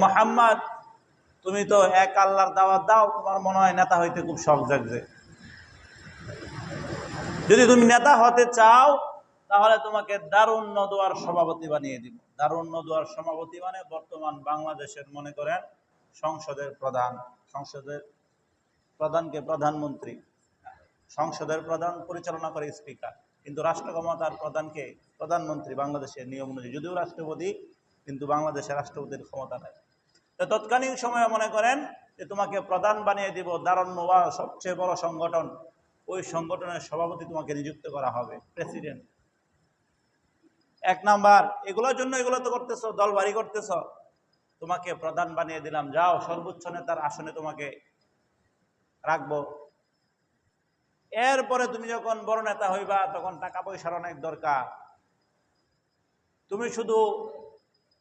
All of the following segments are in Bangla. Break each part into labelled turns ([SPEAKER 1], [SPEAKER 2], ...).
[SPEAKER 1] মোহাম্মদ, তুমি তো এক আল্লাহর দাওয়াত দাও, তোমার মনে হয় নেতা হইতে খুব শখ জাগছে। যদি তুমি নেতা হতে চাও তাহলে তোমাকে দারুন নদওয়ার সভাপতি বানিয়ে দিব। দারুন নদওয়ার সভাপতি মানে বর্তমান বাংলাদেশের মনে করেন সংসদের প্রধান, সংসদের প্রধানকে প্রধানমন্ত্রী, সংসদের প্রধান পরিচালনা করে স্পিকার, কিন্তু রাষ্ট্র ক্ষমতার প্রধানকে প্রধানমন্ত্রী বাংলাদেশের নিয়ম অনুযায়ী, যদিও রাষ্ট্রপতি, কিন্তু বাংলাদেশের রাষ্ট্রপতির ক্ষমতা নেই। তো তৎকালীন সময়ে মনে করেন যে তোমাকে প্রধান বানিয়ে দিব, দারুন নওয়া সবচেয়ে বড় সংগঠন, ওই সংগঠনের সভাপতি তোমাকে নিযুক্ত করা হবে, প্রেসিডেন্ট। এক নাম্বার, এগুলোর জন্য এগুলো তো করতেছো, দল ভারী করতেছ, তোমাকে প্রধান বানিয়ে দিলাম, যাও সর্বোচ্চ নেতার আসনে তোমাকে রাখবো। এরপরে তুমি যখন বড় নেতা হইবা তখন টাকা পয়সার অনেক দরকার, তুমি শুধু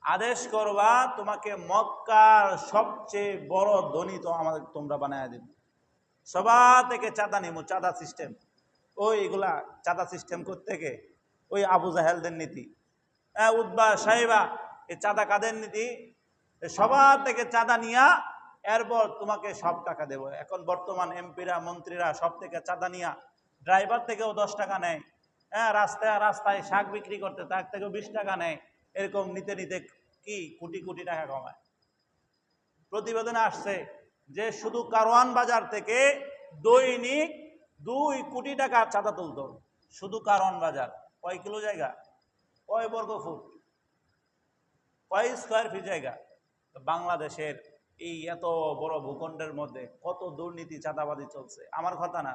[SPEAKER 1] আদেশ করবা, তোমাকে মক্কার সবচেয়ে বড় ধনী তো আমাদের তোমরা বানায় দিবে। সবা থেকে চাঁদা নিব, চাঁদা সিস্টেম, ওইগুলা চাঁদা সিস্টেম করতে থেকে ওই আবু জাহেলদের নীতি, উদ্বা সাহেবা, এই চাঁদা কাদের নীতি, সবার থেকে চাঁদা নিয়া এরপর তোমাকে সব টাকা দেব। এখন বর্তমান এমপিরা মন্ত্রীরা সব থেকে চাঁদা নিয়া, ড্রাইভার থেকেও 10 টাকা নেয়, রাস্তায় রাস্তায় শাক বিক্রি করতে তার থেকেও 20 টাকা নেয়, এরকম নিতে নিতে কি কোটি কোটি টাকা কমায়। প্রতিবেদনে আসছে যে শুধু কারওয়ান বাজার থেকে দৈনিক 2 কোটি টাকা চাঁদা তুলত, শুধু কারওয়ান বাজার। কয় কিলো জায়গা, কয় বর্গ ফুট, কয় স্কোয়ার ফিট জায়গা? বাংলাদেশের এই এত বড় ভূখণ্ডের মধ্যে কত দুর্নীতি চাঁদাবাজি চলছে, আমার কথা না,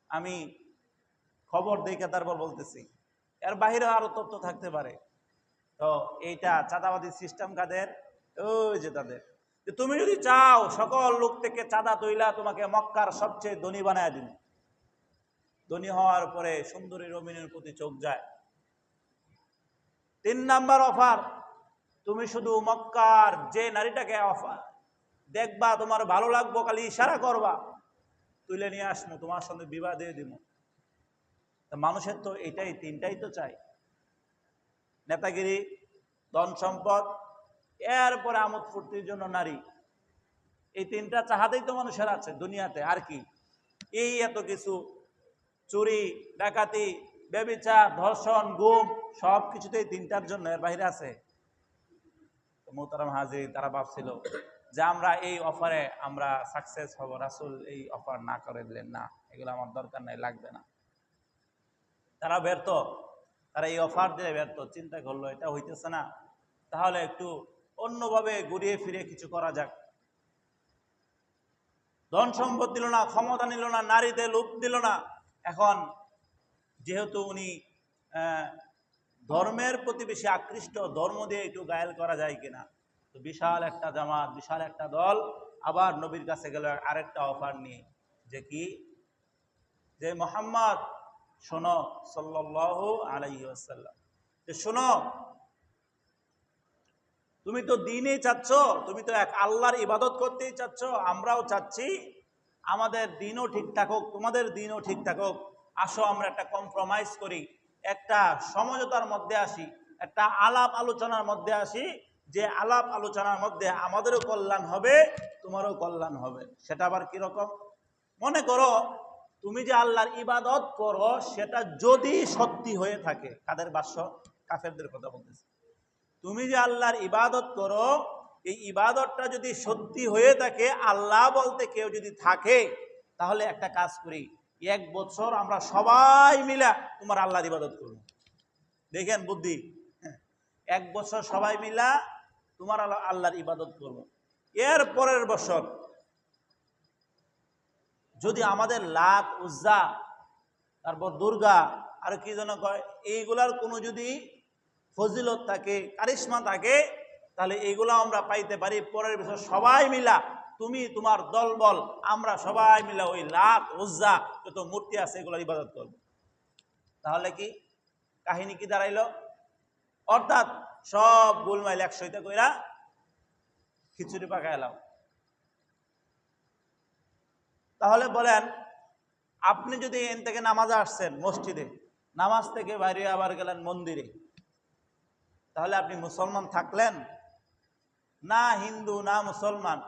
[SPEAKER 1] আমি খবর দেখে তারপর বলতেছি, এর বাহিরে আরো তথ্য থাকতে পারে। তো এইটা চাঁদাবাজি সিস্টেম কাদের? ওই যে তাদের। তুমি যদি চাও সকল লোক থেকে চাঁদা তৈলা তোমাকে মক্কার সবচেয়ে ধনী বানায় দিন, ধনী হওয়ার পরে সুন্দরী রমণীর প্রতি চোখ যায়। 3 নাম্বার অফার, তুমি শুধু মক্কার যে নারীটাকে অফার দেখবা, তোমার ভালো লাগবো, খালি ইশারা করবা, তুলে নিয়ে আসবো, তোমার সঙ্গে বিবাহ দিয়ে দিব। মানুষের তো এটাই, তিনটাই তো চাই, নেতাগিরি, ধন সম্পদ, এরপরে আমোদ ফুর্তির জন্য নারী। এই তিনটা চাহাতেই তো মানুষের আছে দুনিয়াতে, আর কি? এই এত কিছু, চুরি ডাকাতি ব্যভিচার ধর্ষণ গুম সব কিছুতেই তিনটার জন্য, এর বাইরে আছে? মোহতারাম হাজির, তারা ভাবছিল যে আমরা এই অফারে আমরা সাকসেস হব, রাসূল এই অফার না করে দিলেন, না এগুলো আমার দরকার নাই, লাগবে না। তারা ব্যর্থ, তারা এই অফার দিয়ে ব্যর্থ। চিন্তা করলো এটা হইতেছে না, তাহলে একটু অন্যভাবে ঘুরিয়ে ফিরে কিছু করা যাক। ধন সম্পদ দিল না, ক্ষমতা নিল না, নারীদের লোভ দিল না। এখন যেহেতু উনি ধর্মের প্রতি বেশি আকৃষ্ট, ধর্ম দিয়ে একটু গায়েল করা যায় কিনা, তো বিশাল একটা জামাত, বিশাল একটা দল আবার নবীর কাছে গেল আরেকটা অফার নিয়ে, যে কি, যে মুহাম্মদ শোনো, সাল্লাল্লাহু আলাইহি ওয়াসাল্লাম, যে শোনো, তুমি তো দ্বীনই চাচ্ছ, তুমি তো এক আল্লাহর ইবাদত করতেই চাচ্ছ, আমরাও চাচ্ছি আমাদের দ্বীনও ঠিক থাকুক, তোমাদের দ্বীনও ঠিক থাকুক। আসো আমরা একটা কম্প্রোমাইজ করি, একটা সমঝোতার মধ্যে আসি, একটা আলাপ আলোচনার মধ্যে আসি, যে আলাপ আলোচনার মধ্যে আমাদেরও কল্যাণ হবে, তোমারও কল্যাণ হবে। সেটা আবার কিরকম? মনে করো তুমি যে আল্লাহর ইবাদত করো সেটা যদি সত্যি হয়ে থাকে, কাদের ভাষ্য? কাফেরদের কথা বলতেছে। তুমি যে আল্লাহর ইবাদত করো, এই ইবাদতটা যদি সত্যি হয়ে থাকে, আল্লাহ বলতে কেউ যদি থাকে, তাহলে একটা কাজ করি, 1 বছর আমরা সবাই মিলে তোমার আল্লাহর ইবাদত করব। দেখেন বুদ্ধি, 1 বছর সবাই মিলা তোমার আল্লাহর ইবাদত করব। এর পরের বছর যদি আমাদের লাত, উজ্জা, তারপর দুর্গা, আর কি যেন কয়, এইগুলার কোনো যদি ফজিলত থাকে, কারিশমা থাকে, তাহলে এইগুলো আমরা পাইতে পারি। পরের বছর সবাই মিলা, তুমি তোমার দল বল, আমরা সবাই মিলা ওই লাত, উজ্জা যত মূর্তি আছে এগুলোর ইবাদত করব। তাহলে কি কাহিনী কি দাঁড়াইলো? অর্থাৎ সব গোলমাইল একসাথে কইরা খিচুড়ি পাকাইলাম। তাহলে বলেন, আপনি যদি এন থেকে নামাজে আসছেন মসজিদে, নামাজ থেকে বাইরে আবার গেলেন মন্দিরে, তাহলে আপনি মুসলমান থাকলেন না হিন্দু না মুসলমান।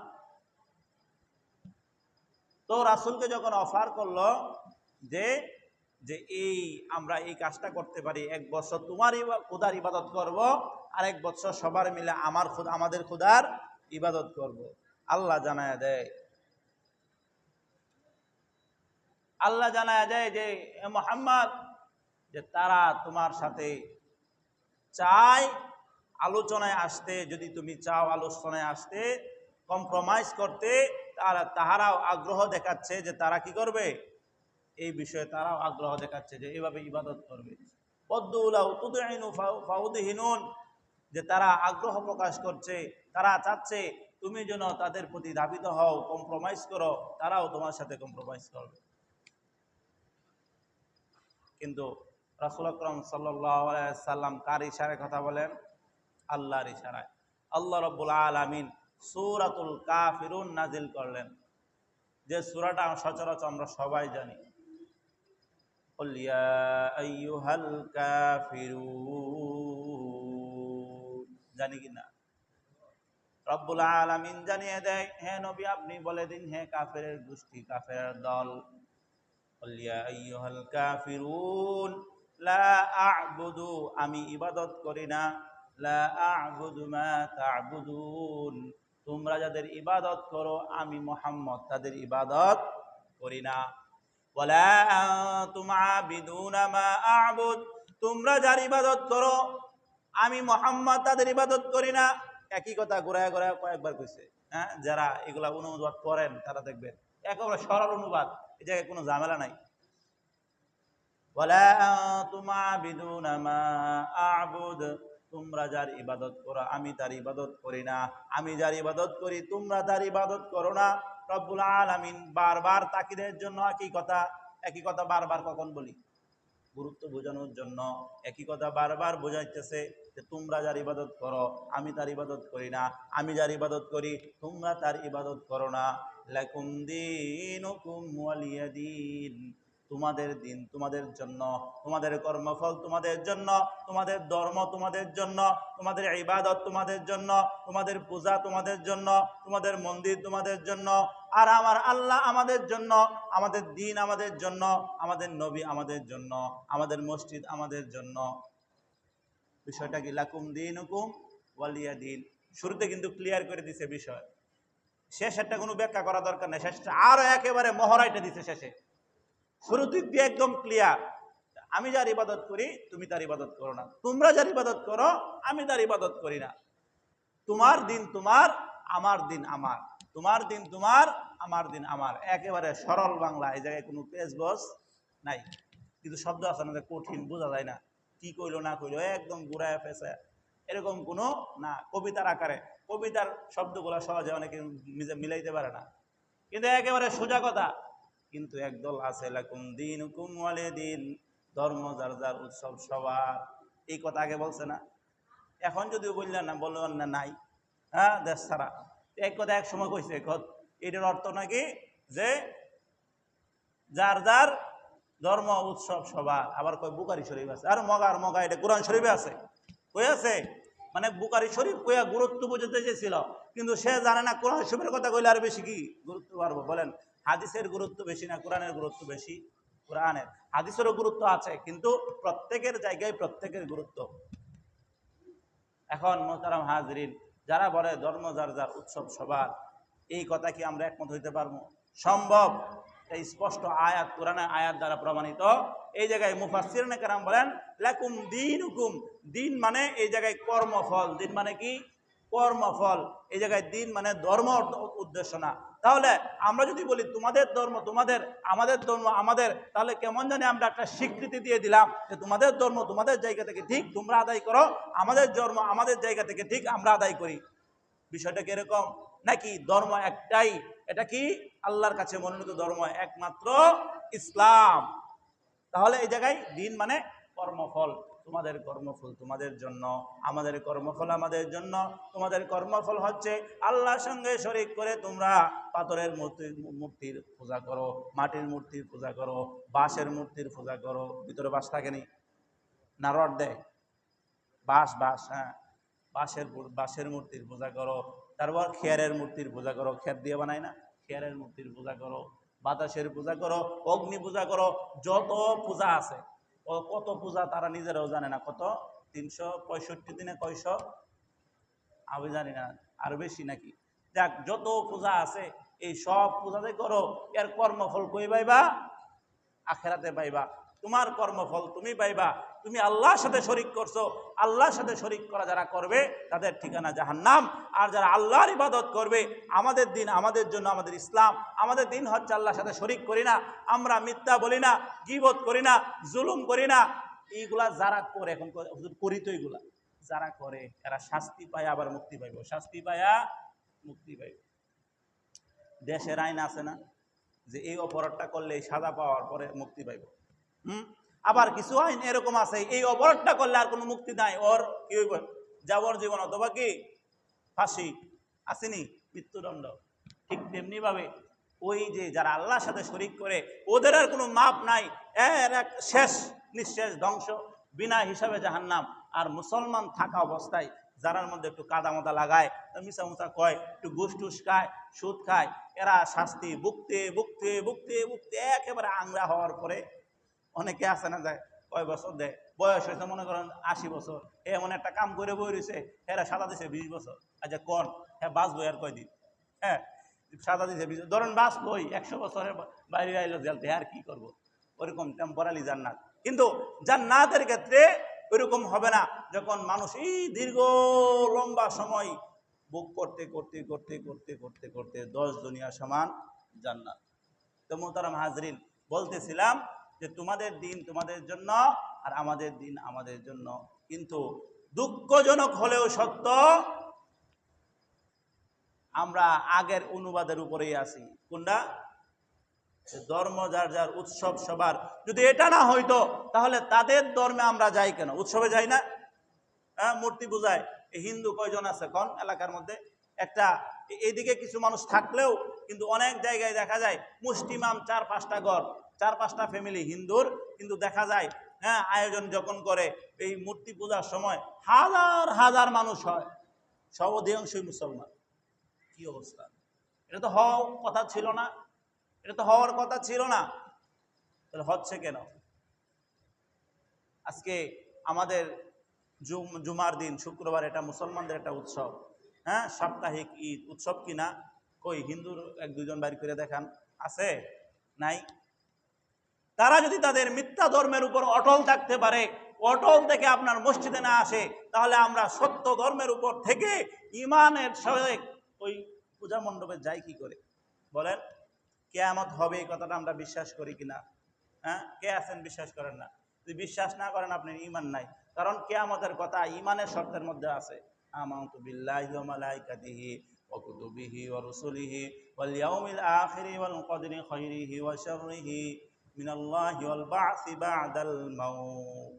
[SPEAKER 1] তো রাসূলকে যখন অফার করলো যে যে এই আমরা এই কাজটা করতে পারি, 1 বছর তোমার খোদার ইবাদত করব, আর 1 বছর সবার মিলে আমাদের খোদার ইবাদত করব। আল্লাহ জানায়া দেয়, আল্লাহ জানায়া দেয় যে মুহাম্মদ, যে তারা তোমার সাথে চায় আলোচনায় আসতে, যদি তুমি চাও আলোচনায় আসতে, কম্প্রোমাইজ করতে, তাহারাও আগ্রহ দেখাচ্ছে যে তারা কি করবে, এই বিষয়ে তারাও আগ্রহ দেখাচ্ছে যে এইভাবে ইবাদত করবে। যে তারা আগ্রহ প্রকাশ করছে, তারা চাচ্ছে তুমি যেন তাদের প্রতি ধাবিত হও, কম্প্রোমাইজ করো, তারাও তোমার সাথে কম্প্রোমাইজ করবে। কিন্তু রাসূল আকরাম সাল্লাল্লাহু আলাইহি সাল্লাম কার ইশারায় কথা বলেন? আল্লাহর ইশারায়। আল্লাহ রাব্বুল আলামিন সূরাতুল কাফিরুন নাজিল করলেন, যে সূরাটা সচরাচর আমরা সবাই জানি। কুল ইয়া আইয়ুহাল কাফিরুন, জানি কি না? রব্বুল আলামিন জানিয়ে দেয়, হে নবী আপনি বলে দিন, হে কাফেরের গোষ্ঠী, কাফেরের দল, কুল ইয়া আইয়ুহাল কাফিরুন লা আ'বুদু, আমি ইবাদত করি না, লা আ'বুদু মা তা'বুদুন, তোমরা যাদের ইবাদত করো আমি মুহাম্মদ তাদের ইবাদত করি না। ওয়ালা আনতুম আবিদুনা মা আ'বুদ, তোমরা যার ইবাদত করো আমি মুহাম্মদ তাদের ইবাদত করি না। একই কথা ঘোরায় ঘোরায় কয়েকবার কইছে। হ্যাঁ, যারা এগুলা অনুবাদ করেন তারা দেখবেন একেবারে সরল অনুবাদ, এই জায়গায় কোনো ঝামেলা নাই। ওয়ালা আনতুম আবিদুনা মা আ'বুদ, তোমরা যার ইবাদত করো আমি তার ইবাদত করি না, আমি যার ইবাদত করি তোমরা তার ইবাদত করো না। রব্বুল আলামিন বারবার তাকিদের জন্য একই কথা বারবার কখন বলি? গুরুত্ব বোঝানোর জন্য একই কথা বারবার বোঝাইতেছে যে তোমরা যার ইবাদত করো আমি তার ইবাদত করি না, আমি যার ইবাদত করি তোমরা তার ইবাদত করো না। লাকুম দীনুকুম ওয়ালিয়া দীন, তোমাদের দিন তোমাদের জন্য, তোমাদের কর্মফল তোমাদের জন্য, তোমাদের ধর্ম তোমাদের জন্য, তোমাদের ইবাদত তোমাদের জন্য, তোমাদের পূজা তোমাদের জন্য, তোমাদের মন্দির তোমাদের জন্য, আর আমার আল্লাহ আমাদের জন্য, আমাদের দিন আমাদের জন্য, আমাদের নবী আমাদের জন্য, আমাদের মসজিদ আমাদের জন্য। বিষয়টা কি? লাকুম দীনুকুম ওয়ালিয়া দিন। শুরুতে কিন্তু ক্লিয়ার করে দিছে বিষয়, শেষেরটা কোনো ব্যাখ্যা করা দরকার নেই, শেষটা আরো একেবারে মহড়াইটা দিছে শেষে। শুরু দিক দিয়ে একদম ক্লিয়ার, আমি যার ইবাদত করি তুমি তার ইবাদত করো না, তোমরা যার ইবাদত করো আমি তার ইবাদত করি না। তোমার দিন তোমার, আমার দিন আমার, তোমার দিন তোমার, আমার দিন আমার। একেবারে সরল বাংলা, এই জায়গায় কোনো পেজ বস নাই। কিন্তু শব্দ আছে আমাদের কঠিন, বোঝা যায় না কি কইলো না কইলো, একদম ঘুরায় ফেসে এরকম কোনো না। কবিতার আকারে, কবিতার শব্দগুলো সহজে অনেকে মিলাইতে পারে না, কিন্তু একেবারে সোজা কথা। কিন্তু একদল আছে লাকুম দীনুকুম ওয়ালিয়া দিন, ধর্ম যার যার, উৎসব সবার। এই কথা আগে বলছে না? এখন যদিও বললেন না, বললেন না নাই, হ্যাঁ দেশ ছাড়া এক কথা এক সময় কইছে। এটার অর্থ নাকি যে যার যার ধর্ম উৎসব সবার। আবার কয় বুখারী শরীফ আছে, আর মগা এটা কোরআন শরীফে আছে, কই আছে? মানে বুখারী শরীফ কইয়া গুরুত্ব বুঝতে চেয়েছিল, কিন্তু সে জানে না কোরআন শরীফের কথা কইলে আর বেশি কি গুরুত্ব পারবো। বলেন হাদিসের গুরুত্ব বেশি না কোরআনের গুরুত্ব বেশি? কোরআনের। হাদিসেরও গুরুত্ব আছে, কিন্তু প্রত্যেকের জায়গায় প্রত্যেকের গুরুত্ব। এখন মোহতারাম হাজরিন, যারা বলে ধর্ম যার যার, উৎসব সবার, এই কথা কি আমরা একমত হইতে পারবো? সম্ভব? এই স্পষ্ট আয়াত, কোরআনের আয়াত দ্বারা প্রমাণিত। এই জায়গায় মুফাসসিরিনে কেরাম বলেন লাকুম দীনুকুম, দিন মানে এই জায়গায় কর্মফল। দিন মানে কি? কর্মফল। এই জায়গায় দিন মানে ধর্ম উদ্দেশ্য না। তাহলে আমরা যদি বলি তোমাদের ধর্ম তোমাদের, আমাদের ধর্ম আমাদের, তাহলে কেমন জানি আমরা একটা স্বীকৃতি দিয়ে দিলাম যে তোমাদের ধর্ম তোমাদের জায়গা থেকে ঠিক তোমরা আদায় করো, আমাদের ধর্ম আমাদের জায়গা থেকে ঠিক আমরা আদায় করি। বিষয়টা কিরকম? নাকি ধর্ম একটাই, এটা কি আল্লাহর কাছে মনোনীত ধর্ম একমাত্র ইসলাম। তাহলে এই জায়গায় দিন মানে কর্মফল, তোমাদের কর্মফল তোমাদের জন্য, আমাদের কর্মফল আমাদের জন্য। তোমাদের কর্মফল হচ্ছে আল্লাহর সঙ্গে শরীক করে তোমরা পাথরের মূর্তির পূজা করো, মাটির মূর্তির পূজা করো, বাঁশের মূর্তির পূজা করো। ভিতরে বাঁশ থাকেনি না? রড দেয় বাঁশ, হ্যাঁ, বাঁশের মূর্তির পূজা করো, তারপর খেয়ারের মূর্তির পূজা করো, খের দিয়ে বানায় না, খেয়ারের মূর্তির পূজা করো, বাতাসের পূজা করো, অগ্নি পূজা করো, যত পূজা আছে। কত পূজা তারা নিজেরাও জানে না, কত 365 দিনে কয়শ, আমি জানি না, আরো বেশি নাকি। যাক, যত পূজা আছে এই সব পূজাতে করো, এর কর্মফল কই পাইবা? আখেরাতে পাইবা। তোমার কর্মফল তুমি পাইবা। তুমি আল্লাহর সাথে শরীক করছো, আল্লাহর সাথে শরীক করা যারা করবে তাদের ঠিকানা জাহান্নাম। আর যারা আল্লাহর ইবাদত করবে, আমাদের দিন আমাদের জন্য, আমাদের ইসলাম, আমাদের দিন হচ্ছে আল্লাহর সাথে শরীক করি না, আমরা মিথ্যা বলি না, গীবত করি না, জুলুম করি না। এইগুলা যারা করে, এখন করি তো এইগুলা যারা করে, এরা শাস্তি পায় আবার মুক্তি পাইব, শাস্তি পায়া মুক্তি পাইব। দেশের আইন আছে না যে এই অপরাধটা করলে সাজা পাওয়ার পরে মুক্তি পাইব। আবার কিছু আইন এরকম আছে, এই অপরাধটা করলে আর কোনো মুক্তি নাই, ওর কি হইব? যাবজ্জীবন অথবা কি ফাঁসি, আসেনি মৃত্যুদণ্ড। ঠিক তেমনি ভাবে ওই যে যারা আল্লাহর সাথে শরীক করে, ওদের আর কোনো মাপ নাই, এর এক শেষ নিঃশেষ ধ্বংস, বিনা হিসাবে জাহান্নাম। আর মুসলমান থাকা অবস্থায় যারার মধ্যে একটু কাদা মাদা লাগায়, মিশা মুসা কয়, একটু ঘুষ টুস খায়, সুদ খায়, এরা শাস্তি ভুগতে ভুগতে ভুগতে ভুগতে একেবারে আংরা হওয়ার পরে, অনেকে আসে না যায় কয় বছর দেয়, বয়স হয়েছে মনে করেন 80 বছর, এমন একটা কাম করে বই রয়েছে, এরা সাদা দিছে 20 বছর। আচ্ছা কোন হ্যাঁ বাঁচবো আর কয়দিন? হ্যাঁ, সাদা দিছে 20, ধরেন বাঁচবই 100 বছরের বাইরে আইলো জেলতে, আর কি করবো? ওরকম টেম্পোরারি জান্নাত। কিন্তু জান্নাতের ক্ষেত্রে ওইরকম হবে না, যখন মানুষ এই দীর্ঘ লম্বা সময় বুক করতে করতে করতে করতে করতে করতে 10 দুনিয়া সমান জান্নাত। তো মোহতারাম হাজরিন, বলতেছিলাম যে তোমাদের দিন তোমাদের জন্য আর আমাদের দিন আমাদের জন্য। কিন্তু দুঃখজনক হলেও সত্য, আমরা আগের অনুবাদের উপরেই আছি। কোনটা? ধর্ম যার যার, উৎসব সবার। যদি এটা না হইতো তাহলে তাদের ধর্মে আমরা যাই কেন? উৎসবে যাই না? হ্যাঁ, মূর্তি পূজায় হিন্দু কয়জন আছে কোন এলাকার মধ্যে? একটা। এইদিকে কিছু মানুষ থাকলেও কিন্তু অনেক জায়গায় দেখা যায় মুষ্টিমাম 4-5টা ঘর, 4-5টা ফ্যামিলি হিন্দুর, কিন্তু দেখা যায় হ্যাঁ আয়োজন যখন করে এই মূর্তি পূজার সময় হাজার হাজার মানুষ হয়, সব অধিকাংশই মুসলমান। কি অবস্থা! এটা তো হওয়ার কথা ছিল না, এটা তো হওয়ার কথা ছিল না। তাহলে হচ্ছে কেন? আজকে আমাদের জুমার দিন শুক্রবার, এটা মুসলমানদের একটা উৎসব, হ্যাঁ, সাপ্তাহিক ঈদ উৎসব কিনা? কই হিন্দুর 1-2 জন বাইর করে দেখান, আছে? নাই। তারা যদি তাদের মিথ্যা ধর্মের উপর অটল থাকতে পারে, অটল থেকে আপনার মসজিদে না আসে, তাহলে আমরা সত্য ধর্মের উপর থেকে ইমানের সাথে ওই পূজা মণ্ডপে যাই কি করে? বলেন, কিয়ামত হবে এই কথাটা আমরা বিশ্বাস করি কিনা? হ্যাঁ, কে আছেন বিশ্বাস করেন না? যদি বিশ্বাস না করেন আপনার ঈমান নাই, কারণ কিয়ামতের কথা ঈমানের শর্তের মধ্যে আছে। আমানতু বিল্লাহি ওয়া মালাইকাতিহি ওয়া কুতুবিহি ওয়া রুসুলিহি ওয়াল ইয়াউমিল আখিরি ওয়াল কদরি খাইরিহি ওয়া শাররিহি মিনাল্লাহি ওয়াল বা'সি বা'দাল মাউত।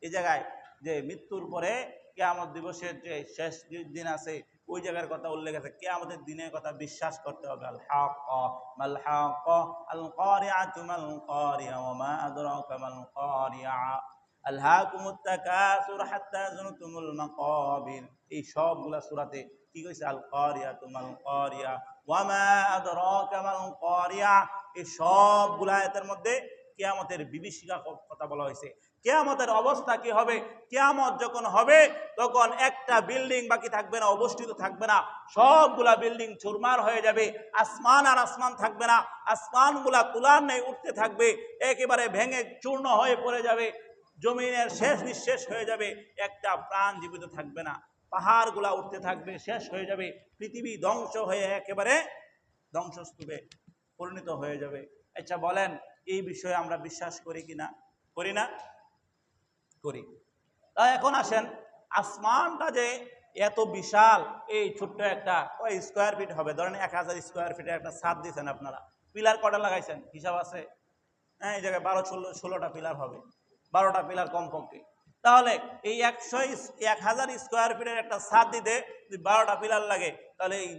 [SPEAKER 1] এই জায়গায় যে মৃত্যুর পরে কিয়ামত দিবসের যে শেষ দিন আছে, ওই জায়গার কথা উল্লেখ আছে। কিয়ামতের দিনের কথা বিশ্বাস করতে হবে। আল হাক্কা মাল হাক্কা আল কারিআতু মাল কারিআ ওয়া মা আদরাকা মাল কারিআ আলহাকুমুত তাকাসুর হাত্তা যুরতুমুল মাকাবির। এই সবগুলা সূরাতে কি কইছে? আল কারিআতু মাল কারিআ ওয়া মা আদরাকা মাল কারিআ। এই সবগুলা আয়াতের মধ্যে কিয়ামতের বিভীষিকা কথা বলা হয়েছে। কিয়ামতের অবস্থা কি হবে? কিয়ামত যখন হবে তখন একটা বিল্ডিং বাকি থাকবে না, অবস্থিত থাকবে না, সবগুলা বিল্ডিং চুরমার হয়ে যাবে। আসমান আর আসমান থাকবে না, আসমানগুলা তুলার নেই উঠতে থাকবে, একেবারে ভেঙে চূর্ণ হয়ে পড়ে যাবে, জমিনের শেষ নিঃশেষ হয়ে যাবে, একটা প্রাণ জীবিত থাকবে না, পাহাড়গুলা উঠতে থাকবে, শেষ হয়ে যাবে, পৃথিবী ধ্বংস হয়ে একেবারে ধ্বংসস্তূপে পরিণত হয়ে যাবে। আচ্ছা বলেন, এই বিষয়ে আমরা বিশ্বাস করি কিনা? করি না? করি। তা এখন আসেন, আসমানটা যে এত বিশাল, এই ছোট্ট একটা কয় স্কোয়ার ফিট হবে? ধরেন 1000 স্কোয়ার ফিটের একটা ছাদ দিয়েছেন আপনারা, পিলার কটা লাগাইছেন হিসাব আছে? হ্যাঁ, এই জায়গায় 12-16টা পিলার হবে, 12টা পিলার কমপক্ষে। তাহলে এই 1000 স্কোয়ার ফিটের একটা ছাদ দিতে যদি 12টা পিলার লাগে, তাহলে এই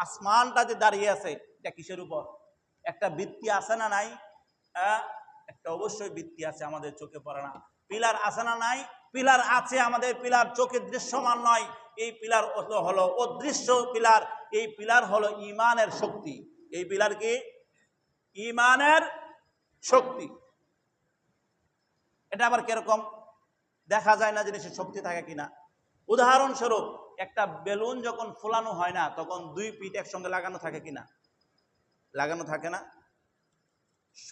[SPEAKER 1] আসমানটা যে দাঁড়িয়ে আছে এটা কিসের উপর? একটা ভিত্তি আছে না নাই? একটা অবশ্যই ভিত্তি আছে, আমাদের চোখে পড়ে না। পিলার আছে না নাই? পিলার আছে আমাদের, পিলার চোখে দৃশ্যমান নয়, এই পিলার হলো অদৃশ্য পিলার। এই পিলার হলো ঈমানের শক্তি। এই পিলার কি? ঈমানের শক্তি। এটা আবার কিরকম? দেখা যায় না জিনিসের শক্তি থাকে কিনা। উদাহরণস্বরূপ, একটা বেলুন যখন ফোলানো হয় না, তখন দুই পিঠ একসঙ্গে লাগানো থাকে কিনা? লাগানো থাকে না।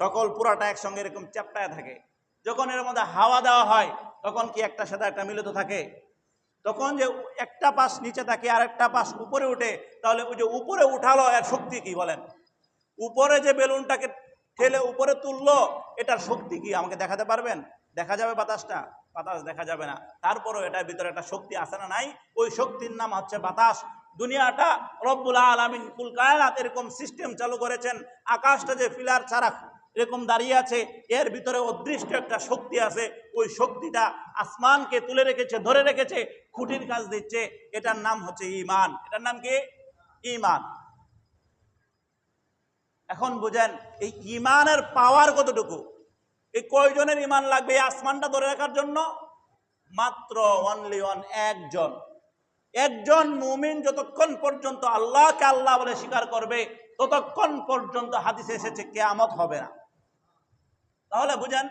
[SPEAKER 1] সকল পুরাটা একসঙ্গে এরকম চ্যাপটায় থাকে। যখন এর মধ্যে হাওয়া দেওয়া হয়, তখন কি একটা সাথে একটা মিলিত থাকে? তখন যে একটা পাশ নিচে থাকে আর একটা পাশ উপরে উঠে, তাহলে ওই যে উপরে উঠালো এর শক্তি কি বলেন? উপরে যে বেলুনটাকে ঠেলে উপরে তুললো, এটার শক্তি কি আমাকে দেখাতে পারবেন? দেখা যাবে বাতাসটা? বাতাস দেখা যাবে না। তারপরও এটার ভিতরে একটা শক্তি আছে না নাই? ওই শক্তির নাম হচ্ছে বাতাস। দুনিয়াটা রব্বুল আলামিন কুল কায়নাত এরকম সিস্টেম চালু করেছেন। আকাশটা যে ফিলার ছাড়া এরকম দাঁড়িয়ে আছে, এর ভিতরে অদৃষ্ট একটা শক্তি আছে। ওই শক্তিটা আসমানকে তুলে রেখেছে, ধরে রেখেছে, খুঁটির কাজ দিচ্ছে। এটার নাম হচ্ছে ঈমান। এটার নাম কি? ঈমান। এখন বুঝেন এই ঈমানের পাওয়ার কতটুকু। এই কয়জনের ঈমান লাগবে এই আসমানটা ধরে রাখার জন্য? মাত্র অনলি ওয়ান, একজন। একজন মুমিন যতক্ষণ পর্যন্ত আল্লাহকে আল্লাহ বলে স্বীকার করবে, ততক্ষণ পর্যন্ত হাদিসে এসেছে কিয়ামত হবে না। তাহলে বুঝেন,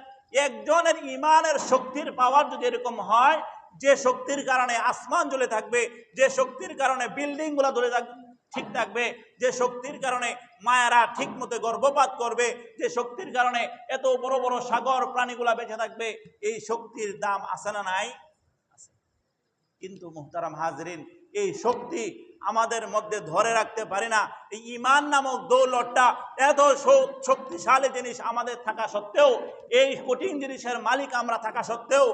[SPEAKER 1] একজনের ঈমানের শক্তির পাওয়ার যদি এরকম হয়, যে শক্তির কারণে আসমান জ্বলে থাকবে, যে শক্তির কারণে বিল্ডিং গুলা ধরে ঠিক থাকবে, যে শক্তির কারণে মায়েরা ঠিক মতো গর্ভপাত করবে, যে শক্তির কারণে এত বড় বড় সাগর প্রাণীগুলা বেঁচে থাকবে, এই শক্তির দাম আছে না নাই? কিন্তু মুহতারাম হাজরিন, এই শক্তি আমাদের মধ্যে ধরে রাখতে পারি না। এই ঈমান নামক দৌলতটা এত শক্তিশালী জিনিস আমাদের থাকা সত্ত্বেও, এই কঠিন জিনিসের মালিক আমরা থাকা সত্ত্বেও,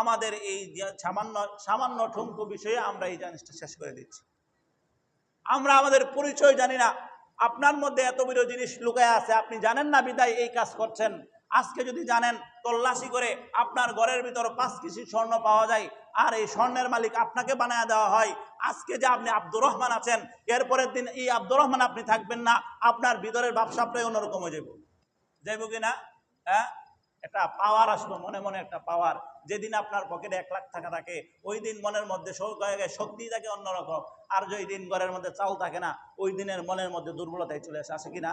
[SPEAKER 1] আমাদের এই সামান্য সামান্য ঠুনকু বিষয়ে আমরা এই জিনিসটা শেষ করে দিচ্ছি। আমরা আমাদের পরিচয় জানি না। আপনার মধ্যে এত বড় জিনিস লুকায় আছে, আপনি জানেন না বিদায় এই কাজ করছেন। আজকে যদি জানেন, তল্লাশি করে আপনার ঘরের ভিতর 5 কেজি স্বর্ণ পাওয়া যায়, আর এই স্বর্ণের মালিক আপনাকে বানায় দেওয়া হয়, আজকে যে আপনি আব্দুর রহমান আছেন, এরপরের দিন এই আব্দুর রহমান আপনি থাকবেন না, আপনার ভিতরের ব্যবসাটাই অন্যরকম হয়ে যাইব কিনা? হ্যাঁ, একটা পাওয়ার আসলো মনে মনে, একটা পাওয়ার। যেদিন আপনার পকেটে 1 লাখ টাকা থাকে, ওই দিন মনের মধ্যে শক্তি থাকে অন্যরকম। আর যেই দিন ঘরের মধ্যে চাল থাকে না, ওই দিনের মনের মধ্যে দুর্বলতায় চলে আসে কিনা?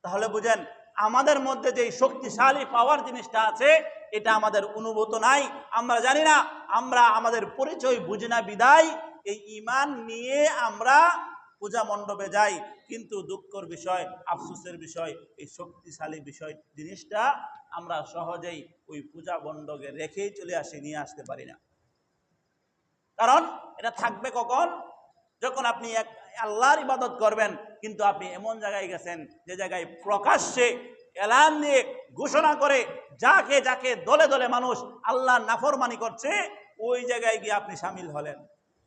[SPEAKER 1] তাহলে বুঝেন, আমাদের মধ্যে যে শক্তিশালী পাওয়ার জিনিসটা আছে, এটা আমাদের অনুভূত নাই, আমরা জানি না। আমরা আমাদের পরিচয় বুঝি না বিদায় এই ঈমান নিয়ে আমরা পূজা মণ্ডপে যাই। কিন্তু দুঃখের বিষয়, আফসোসের বিষয়, এই শক্তিশালী বিষয় জিনিসটা আমরা সহজেই ওই পূজা মণ্ডপে রেখেই চলে আসি, নিয়ে আসতে পারি না। কারণ এটা থাকবে কখন? যখন আপনি এক আল্লাহর ইবাদত করবেন, কিন্তু আপনি এমন জায়গায় গেছেন যে জায়গায় প্রকাশ্যে এলান দিয়ে ঘোষণা করে যাকে যাকে দলে দলে মানুষ আল্লাহর নাফরমানি করছে, ওই জায়গায় গিয়ে আপনি শামিল হলেন।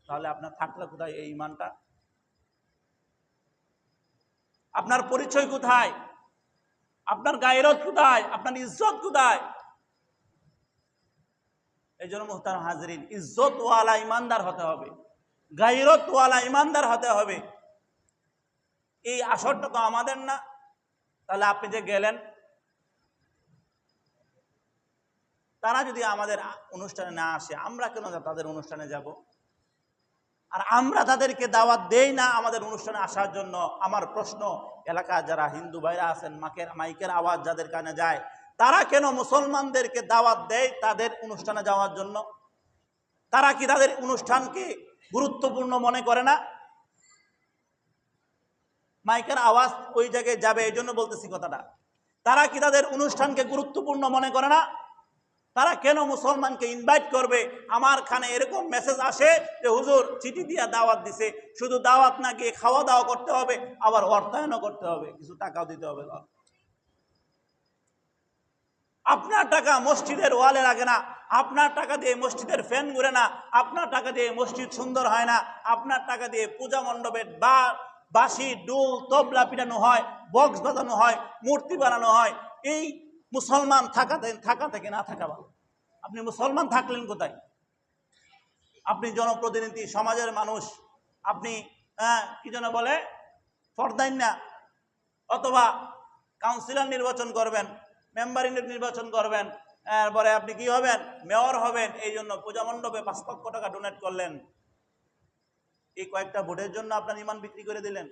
[SPEAKER 1] তাহলে আপনার থাকলে কোথায় এই ঈমানটা? আপনার পরিচয় কোথায়? আপনার গায়রত কোথায়? আপনার ইজ্জত কোথায়? এই জন্য মুহতারাম হাজরিন, ইজ্জতওয়ালা ইমানদার হতে হবে, গায়রতওয়ালা ইমানদার হতে হবে। এই আসরটা তো আমাদের না। তাহলে আপনি যে গেলেন, তারা যদি আমাদের অনুষ্ঠানে না আসে, আমরা কেন তাদের অনুষ্ঠানে যাব? আর আমরা তাদেরকে দাওয়াত দেই না আমাদের অনুষ্ঠানে আসার জন্য। আমার প্রশ্ন, এলাকা যারা হিন্দু ভাইরা আছেন, মাইকের আওয়াজ যাদের কানে যায়, তারা কেন মুসলমানদেরকে দাওয়াত দেয় তাদের অনুষ্ঠানে যাওয়ার জন্য? তারা কি তাদের অনুষ্ঠানকে গুরুত্বপূর্ণ মনে করে না? মাইকের আওয়াজ ওই জায়গায় যাবে, এই জন্য বলতেছি কথাটা। তারা কি তাদের অনুষ্ঠানকে গুরুত্বপূর্ণ মনে করে না? তারা কেন মুসলমানকে ইনভাইট করবে? আমার খানে এরকম মেসেজ আসে যে হুজুর চিঠি দিয়ে দাওয়াত দিছে, শুধু দাওয়াত না গিয়ে খাওয়া দাওয়া করতে হবে, আবার অর্থায়নও করতে হবে, কিছু টাকাও দিতে হবে। আপনার টাকা মসজিদের ওয়ালে লাগে না, আপনার টাকা দিয়ে মসজিদের ফ্যান ঘুরে না, আপনার টাকা দিয়ে মসজিদ সুন্দর হয় না, আপনার টাকা দিয়ে পূজা মণ্ডপের বাঁশি ডুল তবলা পিটানো হয়, বক্স বাজানো হয়, মূর্তি বানানো হয়। এই মুসলমান থাকা থেকে না থাকা ভালো। আপনি মুসলমান থাকলেন কোথায়? আপনি জনপ্রতিনিধি, সমাজের মানুষ, আপনি কি যেন বলে ফরদাইন না, অথবা কাউন্সিলর নির্বাচন করবেন, মেম্বার নির্বাচন করবেন, এরপরে আপনি কি হবেন, মেয়র হবেন, এই জন্য পূজা মণ্ডপে 5 লক্ষ টাকা ডোনেট করলেন। এই কয়েকটা ভোটের জন্য আপনার ইমান বিক্রি করে দিলেন।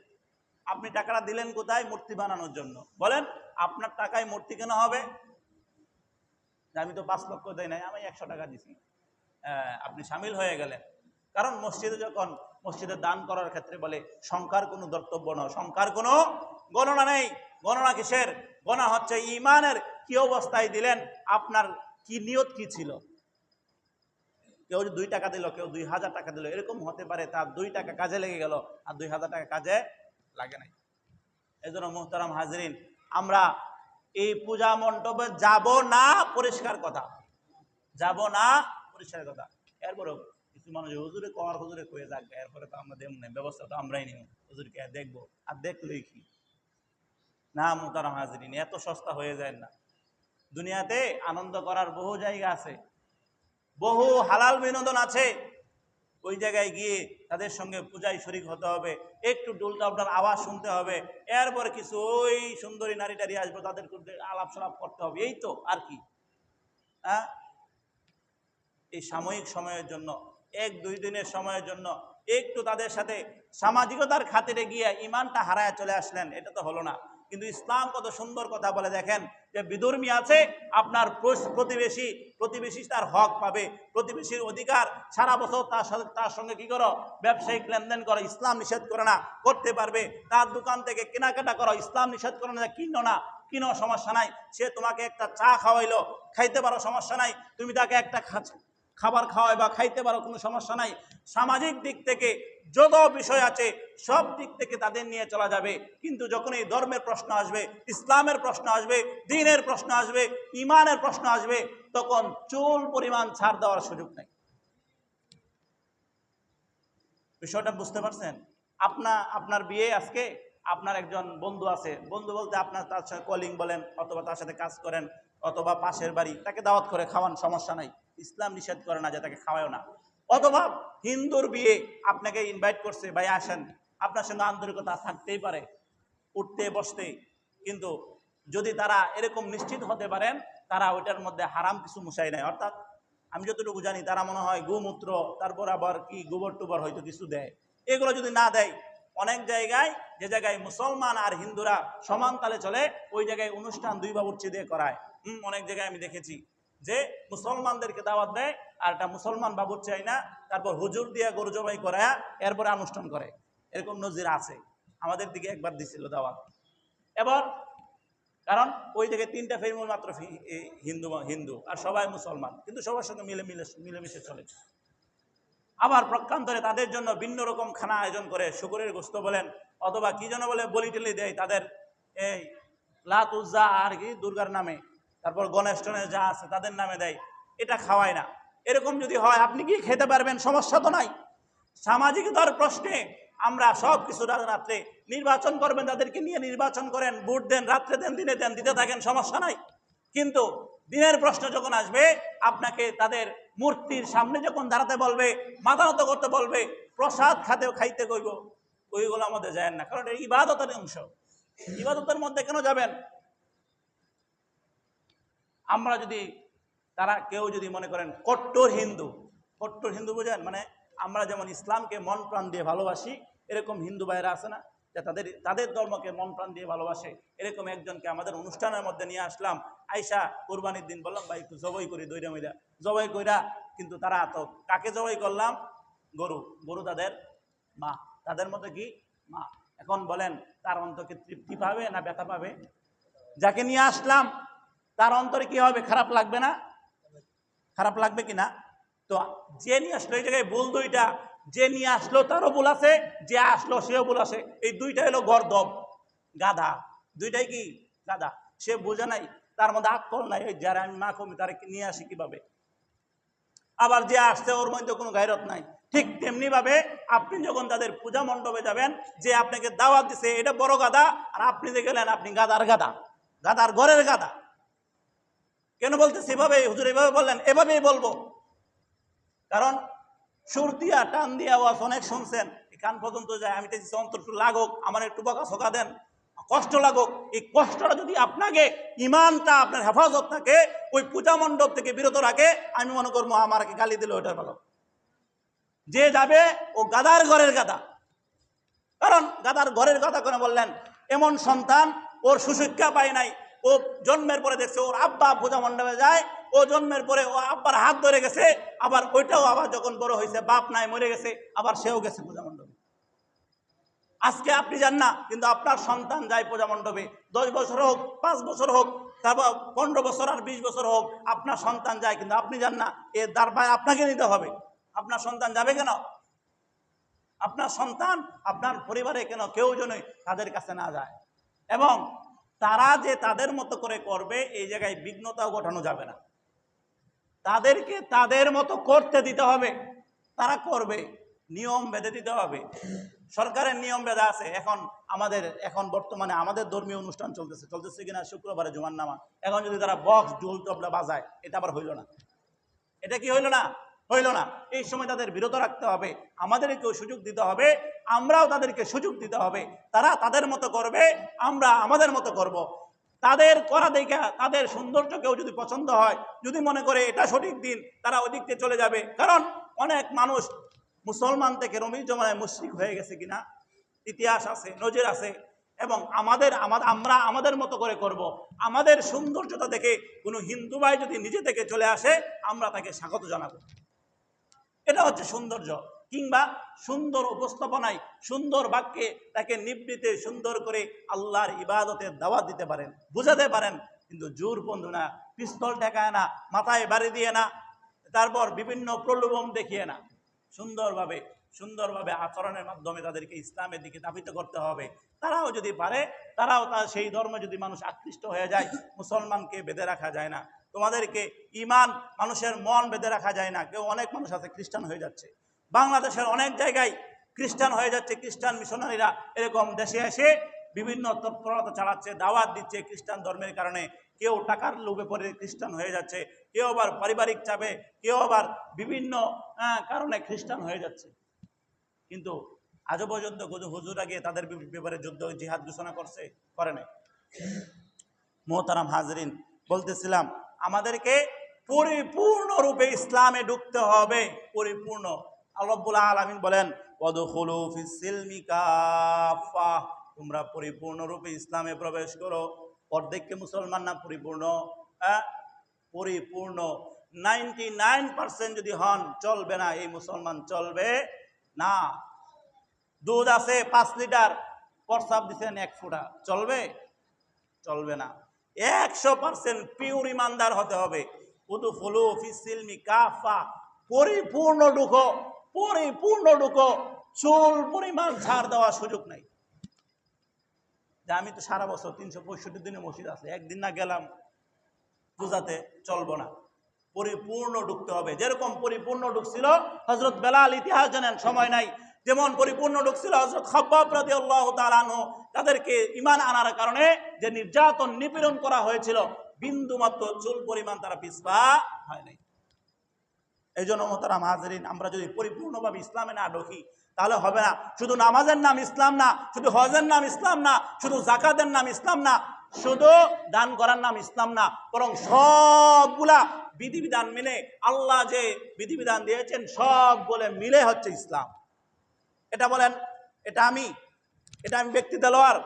[SPEAKER 1] আপনি টাকাটা দিলেন কোথায়? মূর্তি বানানোর জন্য। বলেন আপনার টাকায় মূর্তি কেন হবে? আমি তো 5 লক্ষ দেই নাই, আমি 100 টাকা দিছি। আপনি সামিল হয়ে গেলেন। কারণ মসজিদে যখন মসজিদে দান করার ক্ষেত্রে বলে সংখ্যার কোনো দর্তব্য নয়, সংখ্যার কোনো গণনা নেই। গণনা কিসের? গণনা হচ্ছে ইমানের কি অবস্থায় দিলেন, আপনার কি নিয়ত কি ছিল। কেউ 2 টাকা দিল, কেউ 2000 টাকা দিল, এরকম হতে পারে তার 2 টাকা কাজে লেগে গেল আর 2000 টাকা কাজে লাগে নাই। এই জন্য মুহতারাম হাজরিন, আমরা এই পূজা মণ্ডপে যাব না, পরিষ্কার কথা, যাব না, পরিষ্কার কথা। এরপরেও কিছু মানুষ হুজুরে কর, হুজুরে কয়ে যাক, এরপরে তো আমরা দেব না, ব্যবস্থা তো আমরাই নিব, হুজুরকে দেখবো আর দেখলেই কি। না মুহতারাম হাজরিন, এত সস্তা হয়ে যায় না। দুনিয়াতে আনন্দ করার বহু জায়গা আছে, বহু হালাল বিনোদন আছে। ওই জায়গায় গিয়ে তাদের সঙ্গে পূজায় শরীক হতে হবে, একটু ডুলটাউটার আওয়াজ শুনতে হবে, এরপরে কিছু ওই সুন্দরী নারী টারি আসবে, তাদের আলাপ সালাপ করতে হবে, এই তো আর কি। হ্যাঁ, এই সাময়িক সময়ের জন্য, 1-2 দিনের সময়ের জন্য একটু তাদের সাথে সামাজিকতার খাতিরে গিয়ে ইমানটা হারায় চলে আসলেন, এটা তো হলো না। কিন্তু ইসলাম কত সুন্দর কথা বলে দেখেন, যে বিধর্মী আছে আপনার প্রতিবেশী, প্রতিবেশী তার হক পাবে, প্রতিবেশীর অধিকার, সারা বছর তার সঙ্গে কি করো, ব্যবসায়িক লেনদেন করো, ইসলাম নিষেধ করে না, করতে পারবে। তার দোকান থেকে কেনাকাটা করো, ইসলাম নিষেধ করে না, কিনো না, কিনো, সমস্যা নাই। সে তোমাকে একটা চা খাওয়াইলো, খাইতে পারো, সমস্যা নাই। তুমি তাকে একটা খাবার খাওয়ায় বা খাইতে পারো, কোনো সমস্যা নাই। সামাজিক দিক থেকে যত বিষয় আছে সব দিক থেকে তাদের নিয়ে চলা যাবে। কিন্তু যখন এই ধর্মের প্রশ্ন আসবে, ইসলামের প্রশ্ন আসবে, দ্বীনের প্রশ্ন আসবে, ইমানের প্রশ্ন আসবে, তখন চুল পরিমাণ ছাড় দেওয়ার সুযোগ নেই। বিষয়টা বুঝতে পারছেন? আপনার বিয়ে আজকে, আপনার একজন বন্ধু আছে, বন্ধু বলতে আপনার তার সাথে কলিং বলেন, অথবা তার সাথে কাজ করেন, অথবা পাশের বাড়ি, তাকে দাওয়াত করে খাওয়ান, সমস্যা নাই, ইসলাম নিষেধ করে না যে তাকে খাওয়াও না। অথবা হিন্দুর বিয়ে, আপনাকে ইনভাইট করছে, ভাই আসেন, আপনার সঙ্গে আন্তরিকতা থাকতেই পারে, উঠতে বসতে, কিন্তু যদি তারা এরকম নিশ্চিত হতে পারেন তারা ওইটার মধ্যে হারাম কিছু মুশাই নাই, অর্থাৎ আমি যতটুকু জানি তারা মনে হয় গোমূত্র, তারপর আবার কি গোবর টোবর হয়তো কিছু দেয়, এগুলো যদি না দেয়, অনেক জায়গায় যে জায়গায় মুসলমান আর হিন্দুরা সমান তালে চলে, ওই জায়গায় অনুষ্ঠান 2 বাবুর্চি দিয়ে করায়। অনেক জায়গায় আমি দেখেছি যে মুসলমানদেরকে দাওয়াত দেয়, আর একটা মুসলমান বাবুর্চি হয় না, তারপর হুজুর দিয়ে গরু জবাই করায়, এরপরে অনুষ্ঠান করে, এরকম নজির আছে। আমাদের দিকে একবার দিছিল দাওয়াত। এবার কারণ ওই জায়গায় 3টা ফ্যামিলি মাত্র হিন্দু আর সবাই মুসলমান, কিন্তু সবার সঙ্গে মিলেমিশে চলে। আবার প্রক্ষান্তরে তাদের জন্য ভিন্ন রকম খানা আয়োজন করে, শুকরের গোস্ত বলেন, অথবা কি যেন বলে, বলি টলি দেয় তাদের, এই লাত উজ্জা আর কি দুর্গার নামে, তারপর গণেশ টনেশ যা আছে তাদের নামে দেয়, এটা খাওয়ায় না। এরকম যদি হয় আপনি কি খেতে পারবেন? সমস্যা তো নাই। সামাজিকতার প্রশ্নে আমরা সব কিছু রাত্রে নির্বাচন করবেন, তাদেরকে নিয়ে নির্বাচন করেন, ভোট দেন, রাত্রে দেন, দিনে দেন, দিতে থাকেন, সমস্যা নাই। কিন্তু দিনের প্রশ্ন যখন আসবে, আপনাকে তাদের মূর্তির সামনে যখন দাঁড়াতে বলবে, মাথা নত করতে বলবে, প্রসাদ খাইতে কইব, ওইগুলো আমাদের যায় না, কারণ এটা ইবাদতের অংশ। ইবাদতের মধ্যে কেন যাবেন? আমরা যদি কেউ যদি মনে করেন কট্টর হিন্দু বোঝেন, মানে আমরা যেমন ইসলামকে মন প্রাণ দিয়ে ভালোবাসি, এরকম হিন্দু ভাইরা আছে না, যে তাদের ধর্মকে মন প্রাণ দিয়ে ভালোবাসে, এরকম একজনকে আমাদের অনুষ্ঠানের মধ্যে নিয়ে আসলাম। আইসা কুরবানির দিন বললাম, ভাই একটু জবাই করি, দইরা মইরা জবাই কইরা, কিন্তু তারা তো কাকে জবাই করলাম? গরু তাদের মা, তাদের মধ্যে কি মা। এখন বলেন তার অন্তরে তৃপ্তি পাবে না ব্যথা পাবে? যাকে নিয়ে আসলাম তার অন্তরে কি হবে? খারাপ লাগবে না? খারাপ লাগবে কিনা? তো যে নিয়ে আসলো, এই জায়গায় ভুল দুইটা, যে নিয়ে আসলো তারও ভুল আছে, যে আসলো সেও ভুল আছে। এই দুইটা হলো গর্দব, গাধা, দুইটাই কি গাধা। সে বোঝে নাই, তার মধ্যে আকল নাই, ওই যারা আমি মা কমি তারা নিয়ে আসি কিভাবে। আবার যে আসছে ওর মধ্যে কোনো গায়রত নাই। ঠিক তেমনি ভাবে আপনি যখন তাদের পূজা মণ্ডপে যাবেন, যে আপনাকে দাওয়াত দিছে এটা বড় গাধা, আর আপনি যে গেলেন আপনি গাধার ঘরের গাধা। কেন বলতেছে এভাবে? হুজুর এভাবে বললেন, এভাবেই বলবো, কারণ সুর দিয়া টান দিয়া আওয়াজ অনেক শুনছেন, কান পর্যন্ত যায়। আমি চাইছি অন্তর একটু লাগুক, আমার একটু বকা সকা দেন, কষ্ট লাগুক, এই কষ্টটা যদি আপনাকে ইমানটা আপনার হেফাজত থাকে, ওই পূজা মণ্ডপ থেকে বিরত রাখে, আমি মনে করবো আমাকে গালি দিলে ওইটা ভালো। যে যাবে ও গাদার ঘরের গাদা। কারণ গাদার ঘরের কথা করে বললেন, এমন সন্তান ওর সুশিক্ষা পায় নাই, ও জন্মের পরে দেখছে ওর আব্বা পূজা মণ্ডপে যায়, ও জন্মের পরে ও আব্বার হাত ধরে গেছে, আবার ওইটাও আবার যখন বড় হয়েছে বাপ নাই মরে গেছে, আবার সেও গেছে পূজা মণ্ডপে। আজকে আপনি যান না, কিন্তু আপনার সন্তান যায় পূজা মণ্ডপে, 10 বছর হোক, 5 বছর হোক, তারপর 15 বছর আর 20 বছর হোক, আপনার সন্তান যায়, কিন্তু আপনি যান না। এর দায়ভার আপনাকে নিতে হবে। আপনার সন্তান যাবে কেন? আপনার সন্তান আপনার পরিবারে কেন কেউ যেন তাদের কাছে না যায়, এবং তারা যে তাদের মতো করে করবে এই জায়গায় বিঘ্নতাও ঘটানো যাবে না। তাদেরকে তাদের মতো করতে দিতে হবে, তারা করবে, নিয়ম বেঁধে দিতে হবে। সরকারের নিয়ম বেঁধে আছে। এখন বর্তমানে আমাদের ধর্মীয় অনুষ্ঠান চলতেছে কিনা, শুক্রবারে জুমার নামাজ, এখন যদি তারা বক্স ঢোল তবলা বাজায়, এটা আবার হইল না। এটা কি হইল না? হইল না। এই সময় তাদের বিরত রাখতে হবে, আমাদেরকেও সুযোগ দিতে হবে, আমরাও তাদেরকে সুযোগ দিতে হবে। তারা তাদের মতো করবে, আমরা আমাদের মতো করব। তাদের করা দেখে তাদের সৌন্দর্য কেউ যদি পছন্দ হয়, যদি মনে করে এটা সঠিক দিন, তারা ওই দিক থেকে চলে যাবে। কারণ অনেক মানুষ মুসলমান থেকে রমিজ জমানায় মুশরিক হয়ে গেছে কিনা ইতিহাস আছে, নজির আছে। এবং আমরা আমাদের মতো করে করব। আমাদের সৌন্দর্যতা দেখে কোনো হিন্দু ভাই যদি নিজে থেকে চলে আসে, আমরা তাকে স্বাগত জানাবো। এটা হচ্ছে সৌন্দর্য। কিংবা সুন্দর উপস্থাপনায়, সুন্দর বাক্যে তাকে নিবৃত্তে সুন্দর করে আল্লাহর ইবাদতের দাওয়াত দিতে পারেন, বুঝাতে পারেন। কিন্তু জোর বন্ধু না, পিস্তল ঠেকায় না, মাথায় বাড়ি দিয়ে না, তারপর বিভিন্ন প্রলোভন দেখিয়ে না, সুন্দরভাবে আচরণের মাধ্যমে তাদেরকে ইসলামের দিকে ধাবিত করতে হবে। তারাও যদি পারে, তারাও সেই ধর্মে যদি মানুষ আকৃষ্ট হয়ে যায়, মুসলমানকে বেঁধে রাখা যায় না। তোমাদেরকে ইমান, মানুষের মন বেঁধে রাখা যায় না। অনেক মানুষ আছে খ্রিস্টান হয়ে যাচ্ছে, বাংলাদেশের অনেক জায়গায় খ্রিস্টান হয়ে যাচ্ছে। খ্রিস্টান মিশনারিরা এরকম দেশে এসে বিভিন্ন তৎপরতা চালাচ্ছে, দাওয়াত দিচ্ছে খ্রিস্টান ধর্মের কারণে। কেউ টাকার লোভে পড়ে খ্রিস্টান হয়ে যাচ্ছে, কেউ আবার পারিবারিক চাপে, কেউ আবার বিভিন্ন কারণে খ্রিস্টান হয়ে যাচ্ছে। কিন্তু আজও পর্যন্ত হুজুরা গিয়ে তাদের ব্যাপারে যুদ্ধ জিহাদ ঘোষণা করে নাই। মোহতারাম হাজরিন, বলতেছিলাম আমাদেরকে পরিপূর্ণরূপে ইসলামে ঢুকতে হবে, পরিপূর্ণ। আল্লাহ রাব্বুল আলামিন বলেন, ওয়াদখুলু ফিস সিলমি কাফা, তোমরা পরিপূর্ণরূপে ইসলামে প্রবেশ করো। অর্ধেককে মুসলমান না পরিপূর্ণ? পরিপূর্ণ 99% যদি হন চলবে না, এই মুসলমান চলবে না। দুধ আছে 5 লিটার, প্রস্রাব দিচ্ছেন 1 ফোঁটা, চলবে না। 100% পিওর ইমানদার হতে হবে। উদখুলু ফিস সিলমি কাফা, পরিপূর্ণ ঢুকো, চুল পরিমাণ ছাড় দেওয়ার সুযোগ নাই। যে আমি তো সারা বছর 365 দিনে মসজিদ আছে, একদিন না গেলাম পূজাতে, চলবো না। পরিপূর্ণ ঢুকতে হবে। যেরকম পরিপূর্ণ ঢুকছিল হযরত বেলাল, ইতিহাস জানেন, সময় নাই, যেমন পরিপূর্ণ ঢুকছিল হযরত খাব্বাব রাদিয়াল্লাহু তাআলা আনহু। তাদেরকে ঈমান আনার কারণে যে নির্যাতন নিপীড়ন করা হয়েছিল, বিন্দু মাত্র চুল পরিমাণ তারা পিছপা হয় নাই। এই জন্য মোহতারাম হাজরিন, আমরা যদি পরিপূর্ণভাবে ইসলামে না ঢুকি তাহলে হবে না। শুধু নামাজের নাম ইসলাম না, শুধু হজের নাম ইসলাম না, শুধু যাকাতের নাম ইসলাম না, শুধু দান করার নাম ইসলাম না, বরং সবগুলা বিধিবিধান মিলে, আল্লাহ যে বিধিবিধান দিয়েছেন সব বলে মিলে হচ্ছে ইসলাম। এটা বলেন, এটা আমি ব্যক্তি দেলোয়ার,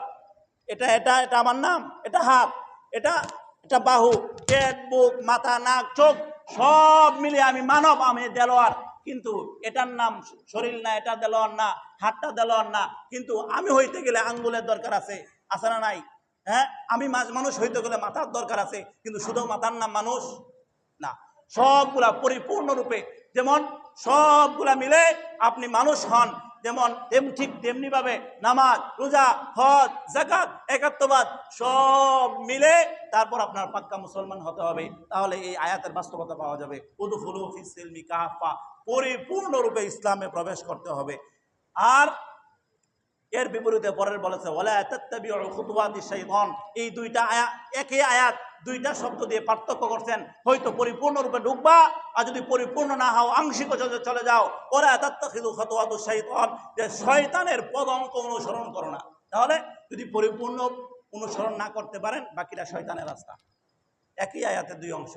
[SPEAKER 1] এটা আমার নাম, এটা হাত, এটা বাহু, পেট, বুক, মাথা, নাক, চোখ, সব মিলে আমি মানব, আমি দেলোয়ার। কিন্তু এটার নাম শরীর না, এটা দেলোয়ার না, হাতটা দেলোয়ার না। কিন্তু আমি হইতে গেলে আঙ্গুলের দরকার আছে না নাই? হ্যাঁ, আমি মানুষ হইতে গেলে মাথার দরকার আছে, কিন্তু শুধু মাথার নাম মানুষ না। সবগুলা পরিপূর্ণরূপে, যেমন সবগুলা মিলে আপনি মানুষ হন, যেমন ঠিক তেমনি ভাবে নামাজ, রোজা, হজ, যাকাত, একাত্মবাদ সব মিলে তারপর আপনার পাক্কা মুসলমান হতে হবে। তাহলে এই আয়াতের বাস্তবতা পাওয়া যাবে। উদখুলু ফিস সিলমি কাফা, পরিপূর্ণরূপে ইসলামে প্রবেশ করতে হবে। আর এর বিপরীতে পরের বলেছে ওয়ালা তাত্তাবিউ খুতুওয়াতিশ শাইতান। এই দুইটা আয়াত, একই আয়াত দুইটা শব্দ দিয়ে পার্থক্য করছেন। হয়তো পরিপূর্ণরূপে ঢুকবা, আর যদি পরিপূর্ণ না হও, আংশিক চলে যাও। ওয়ালা তাত্তাখিযু খুতুওয়াতিশ শাইতান, যে শয়তানের পদাঙ্ক অনুসরণ করো না। তাহলে যদি পরিপূর্ণ অনুসরণ না করতে পারেন, বাকিটা শয়তানের রাস্তা। একই আয়াতের দুই অংশ।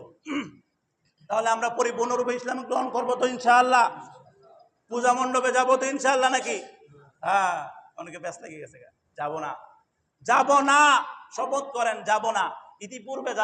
[SPEAKER 1] তাহলে আমরা পরিপূর্ণরূপে ইসলাম গ্রহণ করবো তো ইনশাআল্লাহ? পূজা মণ্ডপে যাবো তো ইনশাআল্লাহ নাকি? হ্যাঁ, অনেকে ব্যস্ত লেগে গেছে, যাব না, যাব না, শপথ করেন যাব না। ইতিপূর্বে যারা